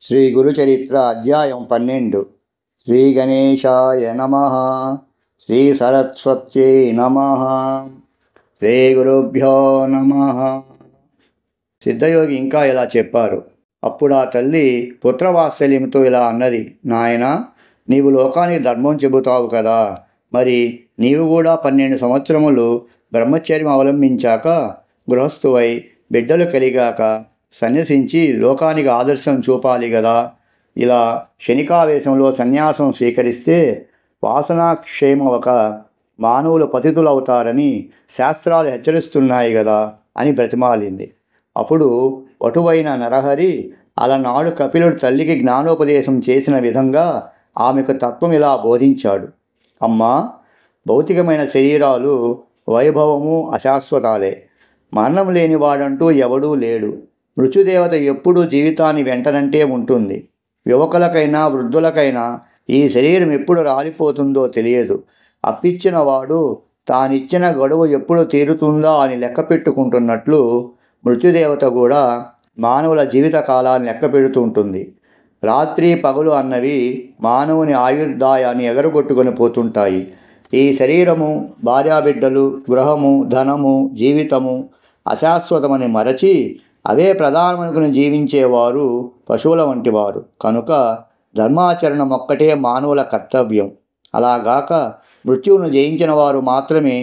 శ్రీ గురుచరిత్ర అధ్యాయం 12. శ్రీ గణేశాయ నమః. శ్రీ సరస్వత్యై నమః. శ్రీ గురుభ్యో నమః. సిద్ధయోగి ఇంకా ఇలా చెప్పారు. అప్పుడు ఆ తల్లి పుత్రవాత్సల్యంతో ఇలా అన్నది, నాయనా, నీవు లోకానికి ధర్మం చెబుతావు కదా, మరి నీవు కూడా 12 సంవత్సరములు బ్రహ్మచర్యం అవలంబించాక గృహస్థువై బిడ్డలు కలిగాక సన్యసించి లోకానికి ఆదర్శం చూపాలి కదా. ఇలా క్షణికావేశంలో సన్యాసం స్వీకరిస్తే వాసనాక్షేమవక మానవులు పతితులవుతారని శాస్త్రాలు హెచ్చరిస్తున్నాయి కదా అని బ్రతిమాలింది. అప్పుడు వటువైన నరహరి అలనాడు కపిలుడు తల్లికి జ్ఞానోపదేశం చేసిన విధంగా ఆమెకు తత్వం ఇలా బోధించాడు. అమ్మా, భౌతికమైన శరీరాలు వైభవము అశాశ్వతాలే. మరణం లేనివాడంటూ ఎవడూ లేడు. మృత్యుదేవత ఎప్పుడూ జీవితాన్ని వెంటనంటే ఉంటుంది. యువకులకైనా వృద్ధులకైనా ఈ శరీరం ఎప్పుడు రాలిపోతుందో తెలియదు. అప్పిచ్చిన వాడు తానిచ్చిన గడువు ఎప్పుడు తీరుతుందా అని లెక్క పెట్టుకుంటున్నట్లు మృత్యుదేవత కూడా మానవుల జీవిత కాలాన్ని లెక్క పెడుతుంటుంది. రాత్రి పగలు అన్నవి మానవుని ఆయుర్దాయాన్ని ఎగరగొట్టుకొని పోతుంటాయి. ఈ శరీరము, భార్యాబిడ్డలు, గృహము, ధనము, జీవితము అశాశ్వతమని మరచి అవే ప్రధానమనుకుని జీవించేవారు పశువుల వంటివారు. కనుక ధర్మాచరణం ఒక్కటే మానవుల కర్తవ్యం. అలాగాక మృత్యువును జయించిన వారు మాత్రమే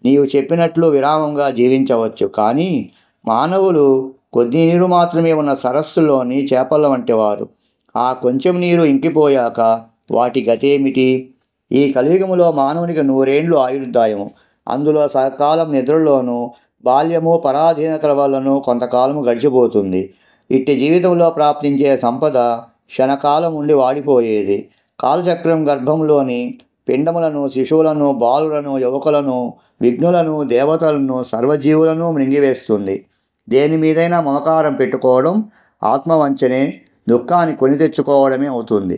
నీవు చెప్పినట్లు విరామంగా జీవించవచ్చు. కానీ మానవులు కొద్ది నీరు మాత్రమే ఉన్న సరస్సులోని చేపల వంటివారు. ఆ కొంచెం నీరు ఇంకిపోయాక వాటి గతేమిటి? ఈ కలియుగములో మానవునికి 100 ఏండ్లు ఆయుర్దాయము. అందులో సకాలం నిద్రలోనూ బాల్యము పరాధీనతల వల్లను కొంతకాలము గడిచిపోతుంది. ఇట్టి జీవితంలో ప్రాప్తించే సంపద క్షణకాలం ఉండి వాడిపోయేది. కాలచక్రం గర్భంలోని పిండములను, శిశువులను, బాలులను, యువకులను, విఘ్నులను, దేవతలను, సర్వజీవులను మృంగివేస్తుంది. దేని మీదైనా మమకారం పెట్టుకోవడం ఆత్మవంచనే, దుఃఖాన్ని కొని తెచ్చుకోవడమే అవుతుంది.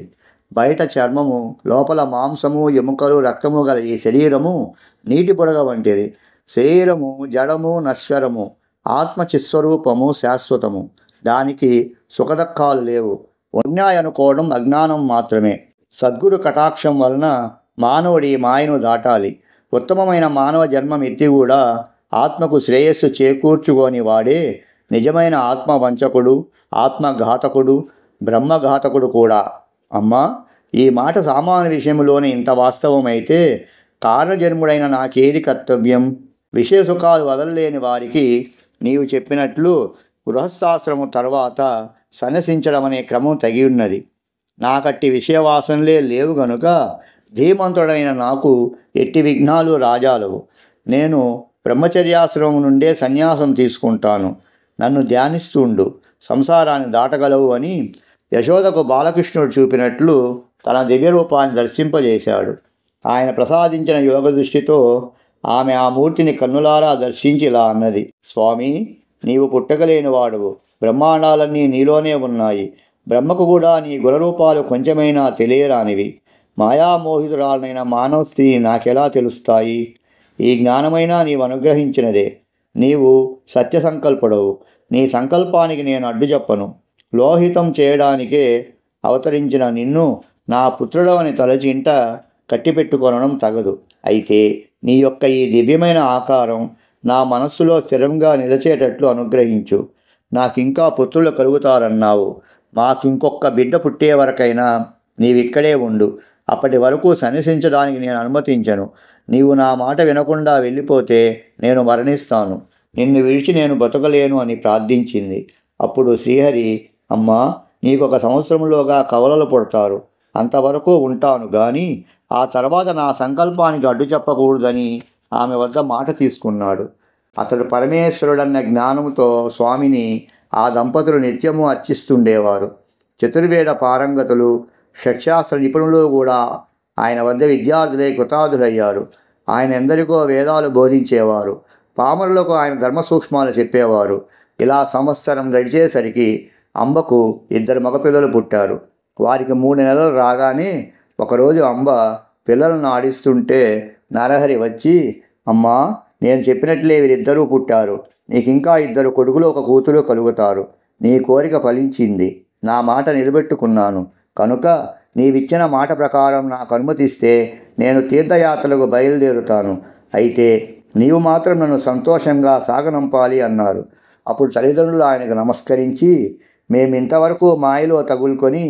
బయట చర్మము, లోపల మాంసము, ఎముకలు, రక్తము గల ఈ శరీరము నీటి బుడగ వంటిది. శరీరము జడము, నశ్వరము. ఆత్మ చిస్వరూపము శాశ్వతము. దానికి సుఖదుఖాలు లేవు. ఉన్నాయి అనుకోవడం అజ్ఞానం మాత్రమే. సద్గురు కటాక్షం వలన మానవుడి మాయను దాటాలి. ఉత్తమమైన మానవ జన్మం ఎత్తి కూడా ఆత్మకు శ్రేయస్సు చేకూర్చుకొని వాడే నిజమైన ఆత్మవంచకుడు, ఆత్మఘాతకుడు, బ్రహ్మఘాతకుడు కూడా. అమ్మా, ఈ మాట సామాన్య విషయంలోనే ఇంత వాస్తవమైతే కారణజన్ముడైన నాకేది కర్తవ్యం? విషయ సుఖాలు వదలలేని వారికి నీవు చెప్పినట్లు గృహస్థాశ్రమం తర్వాత సన్యసించడం అనే క్రమం తగి ఉన్నది. నాకట్టి విషయవాసనలే లేవు గనుక ధీమంతుడైన నాకు ఎట్టి విఘ్నాలు రాజాలవు. నేను బ్రహ్మచర్యాశ్రమం నుండే సన్యాసం తీసుకుంటాను. నన్ను ధ్యానిస్తుండు, సంసారాన్ని దాటగలవు అని యశోదకు బాలకృష్ణుడు చూపినట్లు తన దివ్య రూపాన్ని దర్శింపజేశాడు. ఆయన ప్రసాదించిన యోగ దృష్టితో ఆమె ఆ మూర్తిని కన్నులారా దర్శించి ఇలా అన్నది, స్వామి, నీవు పుట్టగలేని వాడువు. బ్రహ్మాండాలన్నీ నీలోనే ఉన్నాయి. బ్రహ్మకు కూడా నీ గుణరూపాలు కొంచెమైనా తెలియరానివి. మాయామోహితురాలనైన మానవ స్త్రీ నాకెలా తెలుస్తాయి? ఈ జ్ఞానమైనా నీవు అనుగ్రహించినదే. నీవు సత్యసంకల్పుడవు. నీ సంకల్పానికి నేను అడ్డు చెప్పను. లోహితం చేయడానికే అవతరించిన నిన్ను నా పుత్రుడవని తలచింట కట్టిపెట్టుకొనడం తగదు. అయితే నీ యొక్క ఈ దివ్యమైన ఆకారం నా మనస్సులో స్థిరంగా నిలిచేటట్లు అనుగ్రహించు. నాకింకా పుత్రులు కలుగుతారన్నావు. మాకింకొక్క బిడ్డ పుట్టే వరకైనా నీవిక్కడే ఉండు. అప్పటి వరకు సన్యసించడానికి నేను అనుమతించను. నీవు నా మాట వినకుండా వెళ్ళిపోతే నేను మరణిస్తాను. నిన్ను విడిచి నేను బతకలేను అని ప్రార్థించింది. అప్పుడు శ్రీహరి, అమ్మా, నీకొక సంవత్సరంలోగా కవలలు పుడతారు. అంతవరకు ఉంటాను గాని ఆ తర్వాత నా సంకల్పానికి అడ్డు చెప్పకూడదని ఆమె వద్ద మాట తీసుకున్నాడు. అతడు పరమేశ్వరుడన్న జ్ఞానంతో స్వామిని ఆ దంపతులు నిత్యము అర్చిస్తుండేవారు. చతుర్వేద పారంగతులు, షట్శాస్త్ర నిపుణులు కూడా ఆయన వద్ద విద్యార్థులై కృతార్థులయ్యారు. ఆయన ఎందరికో వేదాలు బోధించేవారు. పామరులకు ఆయన ధర్మ సూక్ష్మాలు చెప్పేవారు. ఇలా సంవత్సరం గడిచేసరికి అంబకు 2 మగపిల్లలు పుట్టారు. వారికి 3 నెలలు రాగానే ఒకరోజు అంబ పిల్లలను ఆడిస్తుంటే నరహరి వచ్చి, అమ్మా, నేను చెప్పినట్లే వీరిద్దరూ పుట్టారు. నీకింకా 2 కొడుకులు 1 కూతురు కలుగుతారు. నీ కోరిక ఫలించింది. నా మాట నిలబెట్టుకున్నాను. కనుక నీవిచ్చిన మాట ప్రకారం నాకు అనుమతిస్తే నేను తీర్థయాత్రలకు బయలుదేరుతాను. అయితే నీవు మాత్రం నన్ను సంతోషంగా సాగనంపాలి అన్నారు. అప్పుడు తల్లిదండ్రులు ఆయనకు నమస్కరించి, మేమింతవరకు మాయలో తగులుకొని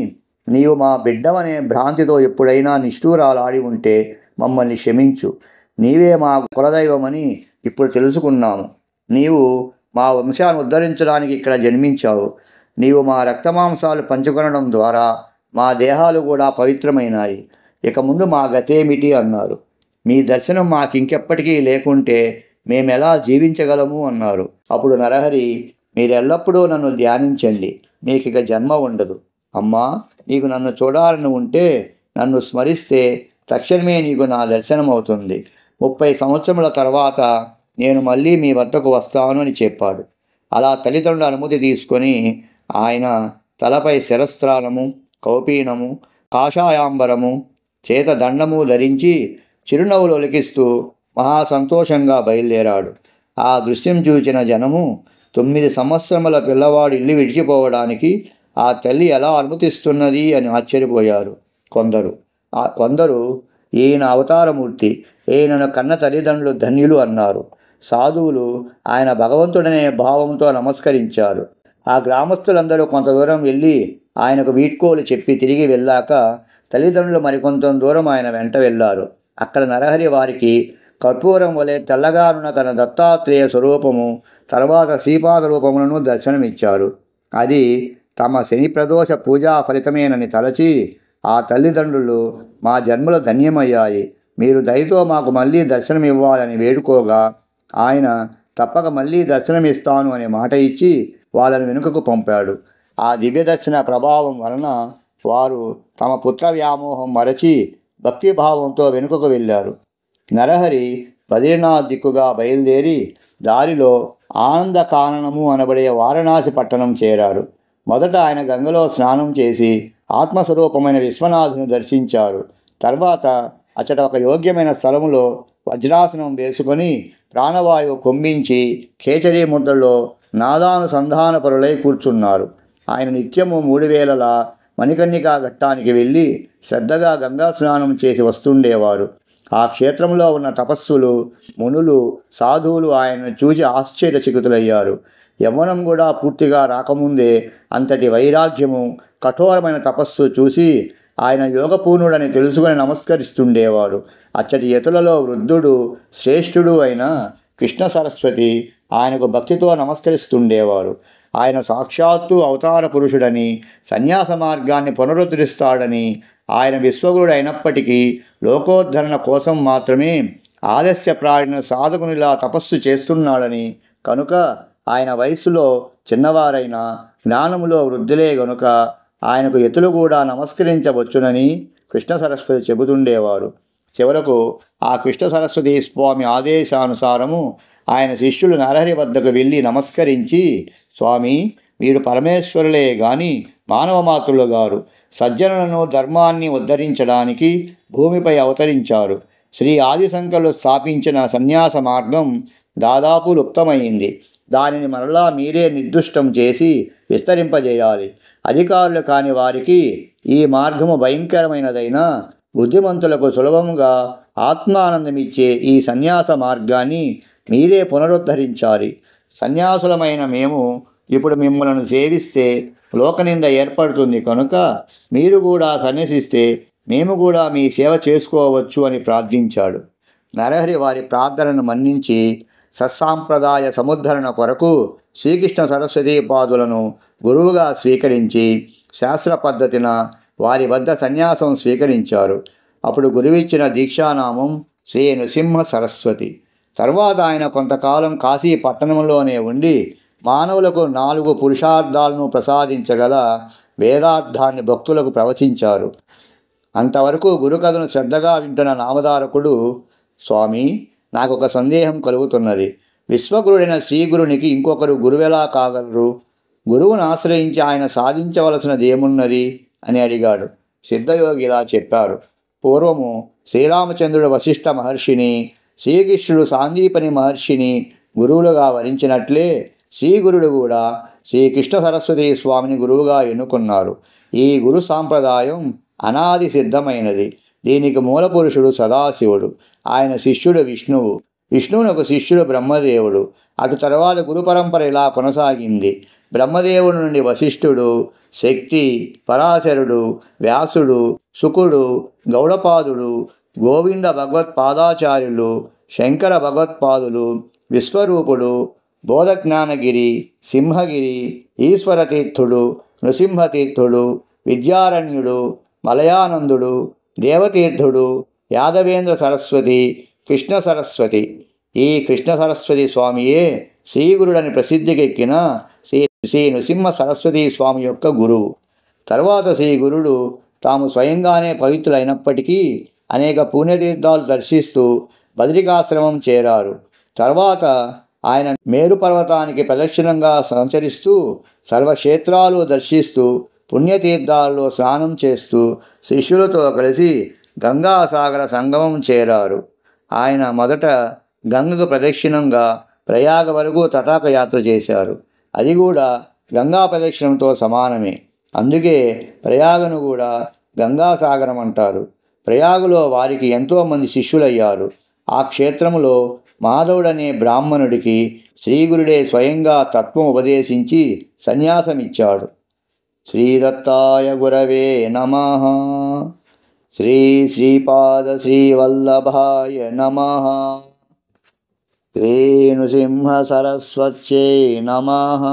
నీవు మా బిడ్డవనే భ్రాంతితో ఎప్పుడైనా నిష్ఠూరాలాడి ఉంటే మమ్మల్ని క్షమించు. నీవే మా కులదైవమని ఇప్పుడు తెలుసుకున్నాము. నీవు మా వంశాన్ని ఉద్ధరించడానికి ఇక్కడ జన్మించావు. నీవు మా రక్తమాంసాలు పంచుకొనడం ద్వారా మా దేహాలు కూడా పవిత్రమైనాయి. ఇక ముందు మా గతేమిటి అన్నారు. మీ దర్శనం మాకింకెప్పటికీ లేకుంటే మేమెలా జీవించగలము అన్నారు. అప్పుడు నరహరి, మీరెల్లప్పుడూ నన్ను ధ్యానించండి, మీకిక జన్మ ఉండదు. అమ్మా, నీకు నన్ను చూడాలని ఉంటే నన్ను స్మరిస్తే తక్షణమే నీకు నా దర్శనం అవుతుంది. 30 సంవత్సరముల తర్వాత నేను మళ్ళీ మీ వద్దకు వస్తాను అని చెప్పాడు. అలా తల్లిదండ్రుల అనుమతి తీసుకొని ఆయన తలపై శిరస్త్రాణము, కౌపీనము, కాషాయాంబరము, చేత దండము ధరించి చిరునవ్వులు ఒలికిస్తూ మహాసంతోషంగా బయలుదేరాడు. ఆ దృశ్యం చూచిన జనము 9 సంవత్సరముల పిల్లవాడు ఇల్లు విడిచిపోవడానికి ఆ తల్లి ఎలా అనుమతిస్తున్నది అని ఆశ్చర్యపోయారు. కొందరు ఈయన అవతారమూర్తి, ఈయనను కన్న తల్లిదండ్రులు ధన్యులు అన్నారు. సాధువులు ఆయన భగవంతుడనే భావంతో నమస్కరించారు. ఆ గ్రామస్తులందరూ కొంత దూరం వెళ్ళి ఆయనకు వీడ్కోలు చెప్పి తిరిగి వెళ్ళాక తల్లిదండ్రులు మరికొంత దూరం ఆయన వెంట వెళ్ళారు. అక్కడ నరహరి వారికి కర్పూరం వలె తెల్లగానున్న తన దత్తాత్రేయ స్వరూపము, తర్వాత శ్రీపాద రూపములను దర్శనమిచ్చారు. అది తమ శని ప్రదోష పూజా ఫలితమేనని తలచి ఆ తల్లిదండ్రులు, మా జన్మలు ధన్యమయ్యాయి, మీరు దయతో మాకు మళ్ళీ దర్శనమివ్వాలని వేడుకోగా ఆయన తప్పక మళ్ళీ దర్శనమిస్తాను అనే మాట ఇచ్చి వాళ్ళని వెనుకకు పంపాడు. ఆ దివ్య దర్శన ప్రభావం వలన వారు తమ పుత్ర వ్యామోహం మరచి భక్తిభావంతో వెనుకకు వెళ్ళారు. నరహరి బద్రీనాథ్ దిక్కుగా బయలుదేరి దారిలో ఆనంద కాననము అనబడే వారణాసి పట్టణం చేరారు. మొదట ఆయన గంగలో స్నానం చేసి ఆత్మస్వరూపమైన విశ్వనాథుని దర్శించారు. తర్వాత అచ్చట ఒక యోగ్యమైన స్థలములో వజ్రాసనం వేసుకొని ప్రాణవాయువు కొమ్మించి ఖేచరీ ముద్రలో నాదానుసంధానపరులై కూర్చున్నారు. ఆయన నిత్యము 3 వేళలా మణికర్ణికా ఘట్టానికి వెళ్ళి శ్రద్ధగా గంగా స్నానం చేసి వస్తుండేవారు. ఆ క్షేత్రంలో ఉన్న తపస్సులు, మునులు, సాధువులు ఆయనను చూసి ఆశ్చర్యచకితులయ్యారు. యవ్వనం కూడా పూర్తిగా రాకముందే అంతటి వైరాగ్యము, కఠోరమైన తపస్సు చూసి ఆయన యోగపూర్ణుడని తెలుసుకొని నమస్కరిస్తుండేవారు. అచ్చటి యతులలో వృద్ధుడు, శ్రేష్ఠుడు అయిన కృష్ణ సరస్వతి ఆయనకు భక్తితో నమస్కరిస్తుండేవారు. ఆయన సాక్షాత్తు అవతార పురుషుడని, సన్యాస మార్గాన్ని పునరుద్ధరిస్తాడని, ఆయన విశ్వగురుడు అయినప్పటికీ లోకోద్ధరణ కోసం మాత్రమే ఆలస్యప్రాయణ సాధకునిలా తపస్సు చేస్తున్నాడని, కనుక ఆయన వయస్సులో చిన్నవారైన జ్ఞానములో వృద్ధులే గనుక ఆయనకు యతులు కూడా నమస్కరించవచ్చునని కృష్ణ సరస్వతి చెబుతుండేవారు. చివరకు ఆ కృష్ణ సరస్వతి స్వామి ఆదేశానుసారము ఆయన శిష్యులు నరహరి వద్దకు వెళ్ళి నమస్కరించి, స్వామి, మీరు పరమేశ్వరులే గాని మానవ మాతృలు గారు. సజ్జనులను, ధర్మాన్ని ఉద్ధరించడానికి భూమిపై అవతరించారు. శ్రీ ఆదిశంకరులు స్థాపించిన సన్యాస మార్గం దాదాపు లుప్తమైంది. దానిని మరలా మీరే నిర్దుష్టం చేసి విస్తరింపజేయాలి. అధికారులు కాని వారికి ఈ మార్గము భయంకరమైనదైనా బుద్ధిమంతులకు సులభంగా ఆత్మానందమిచ్చే ఈ సన్యాస మార్గాన్ని మీరే పునరుద్ధరించాలి. సన్యాసులమైన మేము ఇప్పుడు మిమ్మల్ని సేవిస్తే లోకనింద ఏర్పడుతుంది కనుక మీరు కూడా సన్యసిస్తే మేము కూడా మీ సేవ చేసుకోవచ్చు అని ప్రార్థించాడు. నరహరి వారి ప్రార్థనను మన్నించి సత్సాంప్రదాయ సముద్ధరణ కొరకు శ్రీకృష్ణ సరస్వతీ పాదులను గురువుగా స్వీకరించి శాస్త్ర పద్ధతిన వారి వద్ద సన్యాసం స్వీకరించారు. అప్పుడు గురువిచ్చిన దీక్షానామం శ్రీ నృసింహ సరస్వతి. తర్వాత ఆయన కొంతకాలం కాశీ పట్టణంలోనే ఉండి మానవులకు 4 పురుషార్థాలను ప్రసాదించగల వేదార్థాన్ని భక్తులకు ప్రవచించారు. అంతవరకు గురుకథను శ్రద్ధగా వింటున్న నామధారకుడు, స్వామి, నాకొక సందేహం కలుగుతున్నది. విశ్వగురుడైన శ్రీగురునికి ఇంకొకరు గురువెలా కాగలరు? గురువును ఆశ్రయించి ఆయన సాధించవలసినది ఏమున్నది అని అడిగాడు. సిద్ధయోగి ఇలా చెప్పారు. పూర్వము శ్రీరామచంద్రుడు వశిష్ఠ మహర్షిని, శ్రీకృష్ణుడు సాందీపని మహర్షిని గురువులుగా వరించినట్లే శ్రీగురుడు కూడా శ్రీకృష్ణ సరస్వతి స్వామిని గురువుగా ఎన్నుకున్నారు. ఈ గురు సాంప్రదాయం అనాది సిద్ధమైనది. దీనికి మూలపురుషుడు సదాశివుడు, ఆయన శిష్యుడు విష్ణువు, విష్ణువునకు శిష్యుడు బ్రహ్మదేవుడు. అటు తర్వాత గురు పరంపర ఇలా కొనసాగింది. బ్రహ్మదేవుడి నుండి వశిష్ఠుడు, శక్తి, పరాశరుడు, వ్యాసుడు, శుకుడు, గౌడపాదుడు, గోవింద భగవత్పాదాచార్యులు, శంకర భగవత్పాదులు, విశ్వరూపుడు, బోధజ్ఞానగిరి, సింహగిరి, ఈశ్వరతీర్థుడు, నృసింహతీర్థుడు, విద్యారణ్యుడు, మలయానందుడు, దేవతీర్థుడు, యాదవేంద్ర సరస్వతి, కృష్ణ సరస్వతి. ఈ కృష్ణ సరస్వతి స్వామియే శ్రీగురుడని ప్రసిద్ధికెక్కిన శ్రీ నృసింహ సరస్వతి స్వామి యొక్క గురువు. తర్వాత శ్రీ గురుడు తాము స్వయంగానే పవిత్రులైనప్పటికీ అనేక పుణ్యతీర్థాలు దర్శిస్తూ బదరికాశ్రమం చేరారు. తర్వాత ఆయన మేరు పర్వతానికి ప్రదక్షిణంగా సంచరిస్తూ సర్వక్షేత్రాలు దర్శిస్తూ పుణ్యతీర్థాల్లో స్నానం చేస్తూ శిష్యులతో కలిసి గంగాసాగర సంగమం చేరారు. ఆయన మొదట గంగకు ప్రదక్షిణంగా ప్రయాగ వరకు తటాక యాత్ర చేశారు. అది కూడా గంగా ప్రదక్షిణంతో సమానమే. అందుకే ప్రయాగను కూడా గంగాసాగరం అంటారు. ప్రయాగలో వారికి ఎంతోమంది శిష్యులయ్యారు. ఆ క్షేత్రములో మాధవుడనే బ్రాహ్మణుడికి శ్రీగురుడే స్వయంగా తత్వం ఉపదేశించి సన్యాసమిచ్చాడు. శ్రీదత్తాయ గురవే నమః. శ్రీ శ్రీపాద శ్రీవల్లభాయ నమః. శ్రీ నృసింహ సరస్వత్యై నమః.